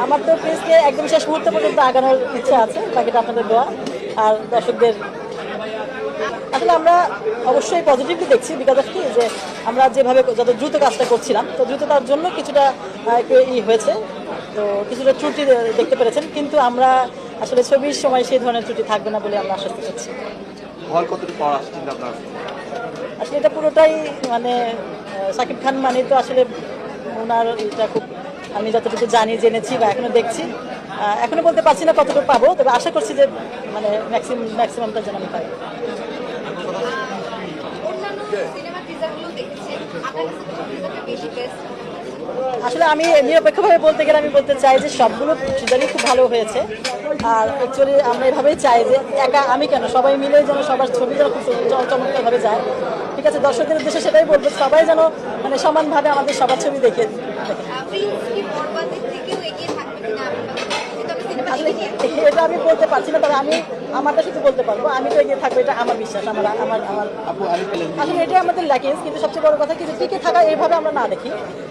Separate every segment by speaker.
Speaker 1: আমার তো প্লিজকে একদম শেষ মুহূর্ত পর্যন্ত আগানোর ইচ্ছা আছে, বাকিটা আপনাদের দোয়া আর দর্শকদের। আসলে আমরা অবশ্যই পজিটিভলি দেখছি, বিকজ অফ কি যে আমরা যেভাবে যত দ্রুত কাজটা করছিলাম, তো দ্রুততার জন্য কিছুটা একটু হয়েছে, তো কিছুটা ত্রুটি দেখতে পেরেছেন, কিন্তু আমরা আসলে ছবির সময় সেই ধরনের ত্রুটি থাকবে না বলে আমরা আশ্বস্ত করছি। আসলে এটা পুরোটাই মানে শাকিব খান মানে তো আসলে ওনার এটা খুব, আমি যতটুকু জানি জেনেছি বা এখনো দেখছি, এখনো বলতে পারছি না কতটুকু পাবো, তবে আশা করছি যে মানে ম্যাক্সিমামটা যেন আমি পাই। আসলে আমি নিরপেক্ষভাবে বলতে গেলে আমি বলতে চাই যে সবগুলো টিজারই খুব ভালো হয়েছে, আর অ্যাকচুয়ালি আমরা এভাবেই চাই যে একা আমি কেন, সবাই মিলে যেন সবার ছবি যেন খুব চমৎকারভাবে যায়। ঠিক আছে, দর্শকদের উদ্দেশ্যে সেটাই বলবো, সবাই যেন মানে সমানভাবে আমাদের সবার ছবি দেখে এটা আমি বলতে পারছি না, তবে আমি আমারটা শুধু বলতে পারবো, আমি তো এগিয়ে থাকবো, এটা আমার বিশ্বাস, আমার আমার আমার আসলে এটাই আমাদের ল্যাকিংস। কিন্তু সবচেয়ে বড় কথা কি যে টিকে থাকা এইভাবে আমরা না দেখি,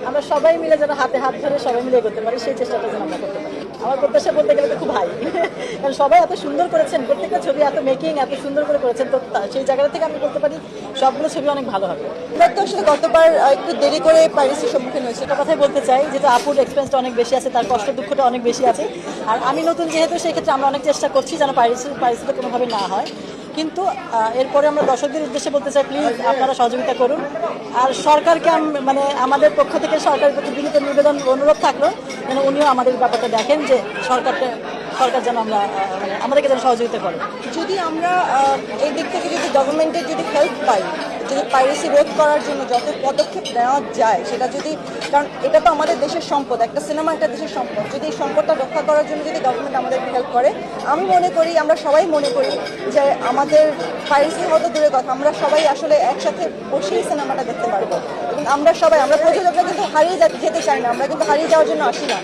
Speaker 1: আমরা সবাই মিলে যেন হাতে হাত ধরে সবাই মিলে করতে পারি, সেই চেষ্টাটা যেন আমরা করতে পারি। আমার প্রত্যাশা বলতে গেলে তো খুব হাই, কারণ সবাই এত সুন্দর করেছেন, প্রত্যেকটা ছবি এত মেকিং এত সুন্দর করে করেছেন, তো সেই জায়গা থেকে আমি বলতে পারি সবগুলো ছবি অনেক ভালো হবে। আমরা তো আসলে গতবার একটু দেরি করে পাইরেসির সম্মুখীন হয়েছে, এটা কথাই বলতে চাই, যেটা আপুর এক্সপেন্সটা অনেক বেশি আছে, তার কষ্ট দুঃখটা অনেক বেশি আছে, আর আমি নতুন যেহেতু সেই ক্ষেত্রে আমরা অনেক চেষ্টা করছি যেন পাইরেসিটা কোনোভাবে না হয়। কিন্তু এরপরে আমরা দর্শকদের উদ্দেশ্যে বলতে চাই, প্লিজ আপনারা সহযোগিতা করুন, আর সরকারকে মানে আমাদের পক্ষ থেকে সরকারের প্রতি বিনীত নিবেদন অনুরোধ থাকলো যেন উনিও আমাদের ব্যাপারটা দেখেন, যে সরকার যেন আমরা মানে আমাদেরকে যেন সহযোগিতা করে। যদি আমরা এই দিক থেকে যদি গভর্নমেন্টের যদি হেল্প পাই, যদি পাইরেসি রোধ করার জন্য যত পদক্ষেপ নেওয়া যায় সেটা যদি, কারণ এটা তো আমাদের দেশের সম্পদ, একটা সিনেমা একটা দেশের সম্পদ, যদি এই সম্পদটা রক্ষা করার জন্য যদি গভর্নমেন্ট আমাদেরকে হেল্প করে, আমি মনে করি, আমরা সবাই মনে করি যে আমাদের পাইরেসি হয়তো দূরের কথা, আমরা সবাই আসলে একসাথে বসেই সিনেমাটা দেখতে পারবো। এবং আমরা প্রযোজকরা কিন্তু হারিয়ে যেতে চাই না, আমরা কিন্তু হারিয়ে যাওয়ার জন্য আসি না,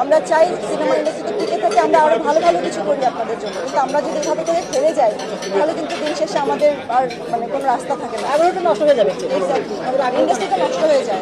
Speaker 1: আমরা চাই সিনেমা ইন্ডাস্ট্রিতে টিকে থেকে আমরা আরো ভালো ভালো কিছু করি আপনাদের জন্য। কিন্তু আমরা যদি এভাবে করে ফেলে যাই, তাহলে কিন্তু দিন শেষে আমাদের আর মানে কোনো রাস্তা থাকে না, আগ্রহটা নষ্ট হয়ে যাবে, ইন্ডাস্ট্রিটা নষ্ট হয়ে যায়।